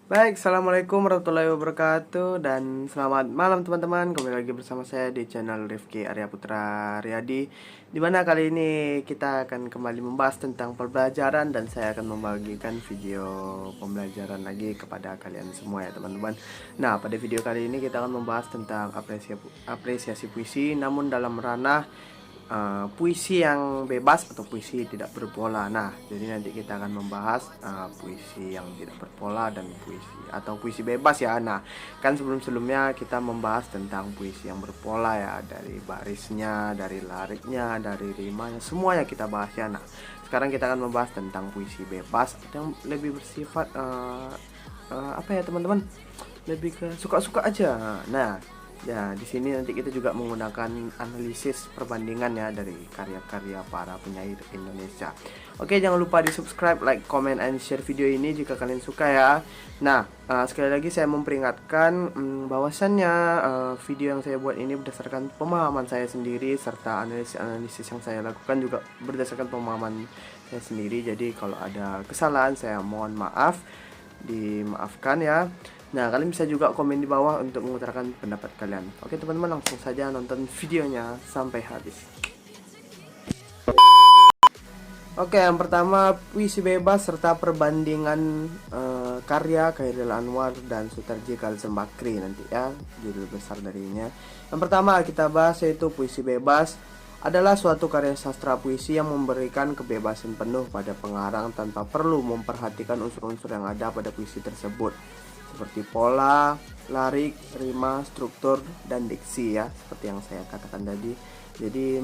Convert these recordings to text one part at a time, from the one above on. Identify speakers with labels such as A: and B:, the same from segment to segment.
A: Baik, assalamualaikum warahmatullahi wabarakatuh dan selamat malam teman-teman. Kembali lagi bersama saya di channel Rifki Arya Putra Riyadi. Dimana kali ini kita akan kembali membahas tentang pembelajaran dan saya akan membagikan video pembelajaran lagi kepada kalian semua ya teman-teman. Nah, pada video kali ini kita akan membahas tentang apresiasi puisi, namun dalam ranah puisi yang bebas atau puisi tidak berpola. Nah, jadi nanti kita akan membahas puisi yang tidak berpola dan puisi bebas ya. Nah, kan sebelum-sebelumnya kita membahas tentang puisi yang berpola ya, dari barisnya, dari lariknya, dari rimanya, semuanya kita bahas ya. Nah, sekarang kita akan membahas tentang puisi bebas yang lebih bersifat apa ya teman-teman? Lebih ke suka-suka aja. Nah, ya, di sini nanti kita juga menggunakan analisis perbandingan ya dari karya-karya para penyair Indonesia. Oke, jangan lupa di subscribe, like, comment, and share video ini jika kalian suka ya. Nah, sekali lagi saya memperingatkan bahwasannya video yang saya buat ini berdasarkan pemahaman saya sendiri serta analisis yang saya lakukan juga berdasarkan pemahaman saya sendiri. Jadi kalau ada kesalahan saya mohon maaf, dimaafkan ya. Nah, kalian bisa juga komen di bawah untuk mengutarakan pendapat kalian. Oke teman-teman, langsung saja nonton videonya sampai habis. Oke, yang pertama puisi bebas serta perbandingan karya Chairil Anwar dan Sutarji Kalisembakri nanti ya, judul besar darinya. Yang pertama kita bahas yaitu puisi bebas adalah suatu karya sastra puisi yang memberikan kebebasan penuh pada pengarang tanpa perlu memperhatikan unsur-unsur yang ada pada puisi tersebut, seperti pola, larik, rima, struktur, dan diksi ya, seperti yang saya katakan tadi. Jadi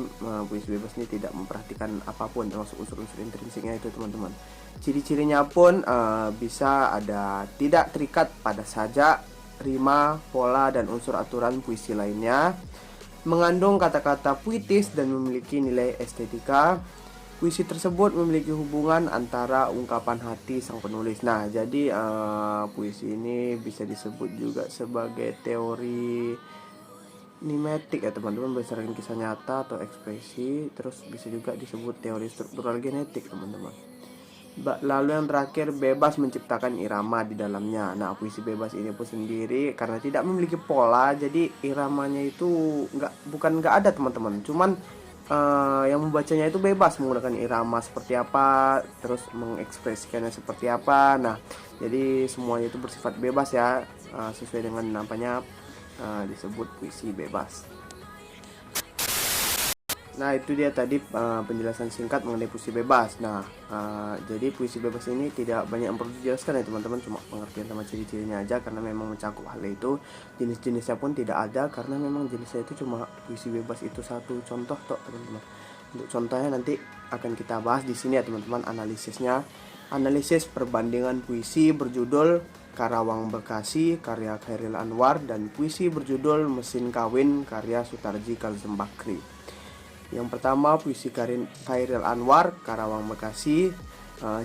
A: puisi bebas ini tidak memperhatikan apapun termasuk unsur-unsur intrinsiknya itu teman-teman. Ciri-cirinya pun bisa ada tidak terikat pada sajak, rima, pola, dan unsur aturan puisi lainnya, mengandung kata-kata puitis dan memiliki nilai estetika. Puisi tersebut memiliki hubungan antara ungkapan hati sang penulis. Nah, jadi puisi ini bisa disebut juga sebagai teori nimetik ya teman-teman, berdasarkan kisah nyata atau ekspresi. Terus bisa juga disebut teori struktural genetik teman-teman. Lalu yang terakhir, bebas menciptakan irama di dalamnya. Nah, puisi bebas ini pun sendiri karena tidak memiliki pola, jadi iramanya itu bukan nggak ada teman-teman. Cuman yang membacanya itu bebas menggunakan irama seperti apa, terus mengekspresikannya seperti apa. Nah, jadi semuanya itu bersifat bebas ya, sesuai dengan namanya disebut puisi bebas. Nah, itu dia tadi penjelasan singkat mengenai puisi bebas. Nah, jadi puisi bebas ini tidak banyak yang perlu dijelaskan ya teman-teman, cuma pengertian sama ciri-cirinya aja karena memang mencakup hal itu. Jenis-jenisnya pun tidak ada karena memang jenisnya itu cuma puisi bebas itu satu contoh toh teman-teman. Untuk contohnya nanti akan kita bahas di sini ya teman-teman, analisisnya. Analisis perbandingan puisi berjudul Karawang Bekasi karya Chairil Anwar dan puisi berjudul Mesin Kawin karya Sutarji Kalisembakri. Yang pertama, puisi Chairil Anwar, Karawang Bekasi.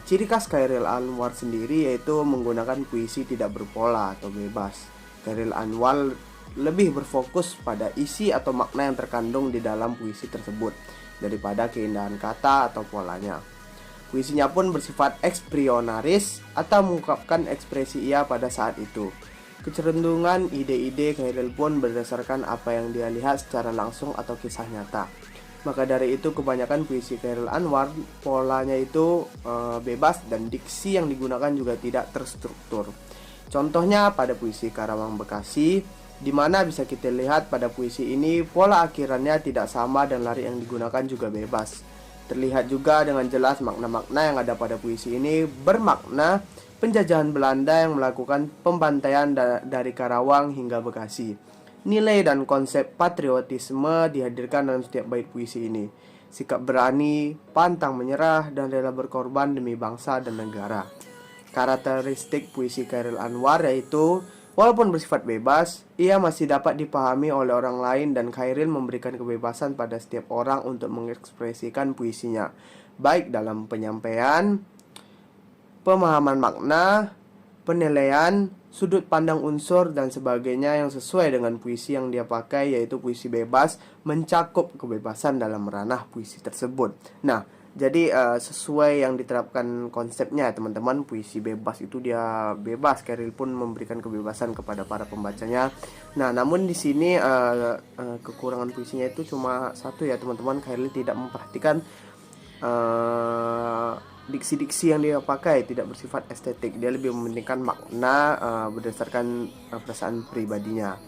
A: Ciri khas Chairil Anwar sendiri yaitu menggunakan puisi tidak berpola atau bebas. Chairil Anwar lebih berfokus pada isi atau makna yang terkandung di dalam puisi tersebut daripada keindahan kata atau polanya. Puisinya pun bersifat ekspresionaris atau mengungkapkan ekspresi ia pada saat itu. Kecenderungan ide-ide Chairil pun berdasarkan apa yang dia lihat secara langsung atau kisah nyata. Maka dari itu kebanyakan puisi Chairil Anwar polanya itu bebas dan diksi yang digunakan juga tidak terstruktur. Contohnya pada puisi Karawang Bekasi, di mana bisa kita lihat pada puisi ini pola akhirannya tidak sama dan lari yang digunakan juga bebas. Terlihat juga dengan jelas makna-makna yang ada pada puisi ini bermakna penjajahan Belanda yang melakukan pembantaian dari Karawang hingga Bekasi. Nilai dan konsep patriotisme dihadirkan dalam setiap bait puisi ini. Sikap berani, pantang menyerah, dan rela berkorban demi bangsa dan negara. Karakteristik puisi Chairil Anwar yaitu, walaupun bersifat bebas, ia masih dapat dipahami oleh orang lain dan Chairil memberikan kebebasan pada setiap orang untuk mengekspresikan puisinya, baik dalam penyampaian, pemahaman makna, penilaian, sudut pandang unsur dan sebagainya yang sesuai dengan puisi yang dia pakai, yaitu puisi bebas mencakup kebebasan dalam ranah puisi tersebut. Nah, Jadi sesuai yang diterapkan konsepnya teman-teman, puisi bebas itu dia bebas, Khairil pun memberikan kebebasan kepada para pembacanya. Nah, namun di sini kekurangan puisinya itu cuma satu ya teman-teman, Khairil tidak memperhatikan diksi-diksi yang dia pakai tidak bersifat estetik, dia lebih mementingkan makna berdasarkan perasaan pribadinya.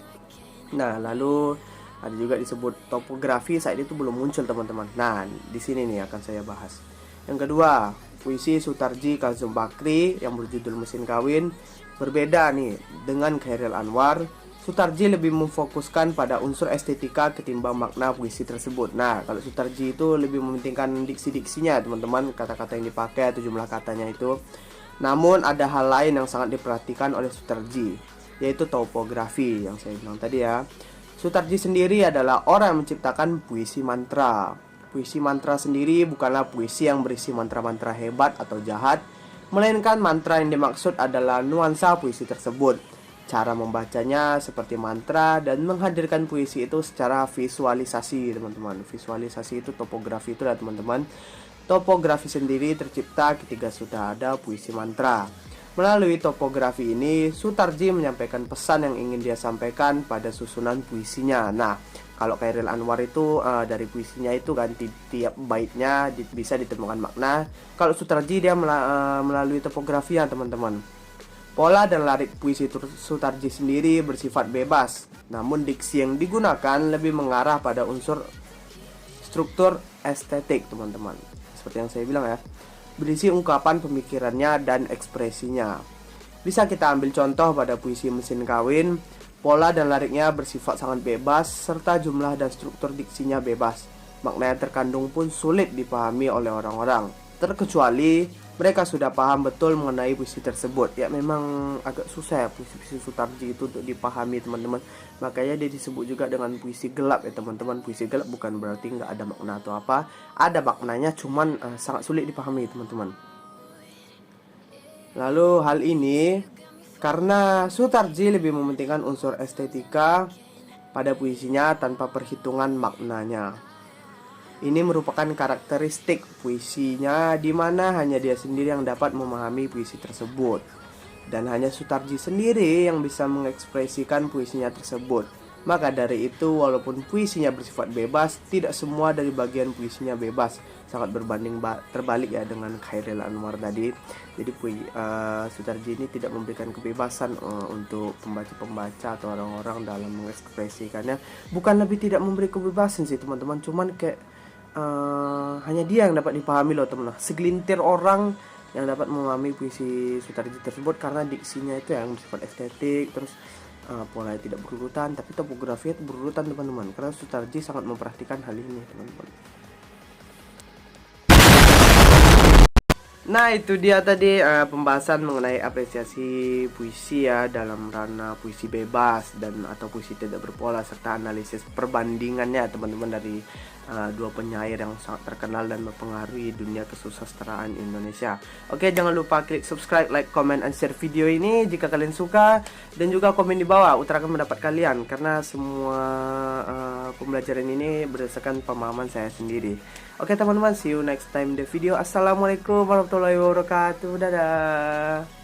A: Nah, lalu ada juga disebut topografi, saat itu belum muncul teman-teman. Nah, di sini nih akan saya bahas. Yang kedua, puisi Sutarji Kazum Bakri yang berjudul Mesin Kawin. Berbeda nih dengan Khairil Anwar, Sutarji lebih memfokuskan pada unsur estetika ketimbang makna puisi tersebut. Nah, kalau Sutarji itu lebih mementingkan diksi-diksinya teman-teman, kata-kata yang dipakai atau jumlah katanya itu. Namun ada hal lain yang sangat diperhatikan oleh Sutarji, yaitu topografi yang saya bilang tadi ya. Sutarji sendiri adalah orang yang menciptakan puisi mantra. Puisi mantra sendiri bukanlah puisi yang berisi mantra-mantra hebat atau jahat, melainkan mantra yang dimaksud adalah nuansa puisi tersebut. Cara membacanya seperti mantra dan menghadirkan puisi itu secara visualisasi teman-teman. Visualisasi itu topografi itu ya teman-teman. Topografi sendiri tercipta ketika sudah ada puisi mantra. Melalui topografi ini, Sutarji menyampaikan pesan yang ingin dia sampaikan pada susunan puisinya. Nah, kalau Khairil Anwar itu dari puisinya itu kan tiap baitnya bisa ditemukan makna. Kalau Sutarji dia melalui topografi ya teman-teman. Pola dan lirik puisi Sutarji sendiri bersifat bebas, namun diksi yang digunakan lebih mengarah pada unsur struktur estetik teman-teman. Seperti yang saya bilang ya, berisi ungkapan pemikirannya dan ekspresinya. Bisa kita ambil contoh pada puisi Mesin Kawin, pola dan liriknya bersifat sangat bebas, serta jumlah dan struktur diksinya bebas. Makna yang terkandung pun sulit dipahami oleh orang-orang, terkecuali mereka sudah paham betul mengenai puisi tersebut. Ya memang agak susah ya puisi-puisi Sutarji itu untuk dipahami teman-teman. Makanya dia disebut juga dengan puisi gelap ya teman-teman. Puisi gelap bukan berarti nggak ada makna atau apa, ada maknanya, cuman sangat sulit dipahami teman-teman. Lalu hal ini karena Sutarji lebih mementingkan unsur estetika pada puisinya tanpa perhitungan maknanya. Ini merupakan karakteristik puisinya di mana hanya dia sendiri yang dapat memahami puisi tersebut. Dan hanya Sutarji sendiri yang bisa mengekspresikan puisinya tersebut. Maka dari itu, walaupun puisinya bersifat bebas, tidak semua dari bagian puisinya bebas. Sangat berbanding terbalik ya dengan Khairil Anwar tadi. Jadi Sutarji ini tidak memberikan kebebasan untuk pembaca-pembaca atau orang-orang dalam mengekspresikannya. Bukan lebih tidak memberi kebebasan sih teman-teman, cuman kayak hanya dia yang dapat dipahami loh teman-teman. Segelintir orang yang dapat memahami puisi Sutarji tersebut karena diksinya itu yang bersifat estetik, terus polanya tidak berurutan, tapi topografinya itu berurutan teman-teman. Karena Sutarji sangat memperhatikan hal ini teman-teman. Nah itu dia tadi pembahasan mengenai apresiasi puisi ya dalam ranah puisi bebas dan atau puisi tidak berpola, serta analisis perbandingannya teman-teman dari dua penyair yang sangat terkenal dan mempengaruhi dunia kesusastraan Indonesia. Oke, jangan lupa klik subscribe, like, comment, and share video ini jika kalian suka, dan juga komen di bawah utarakan pendapat kalian karena semua pembelajaran ini berdasarkan pemahaman saya sendiri. Oke teman-teman, see you next time the video. Assalamualaikum warahmatullahi wabarakatuh. Dadah.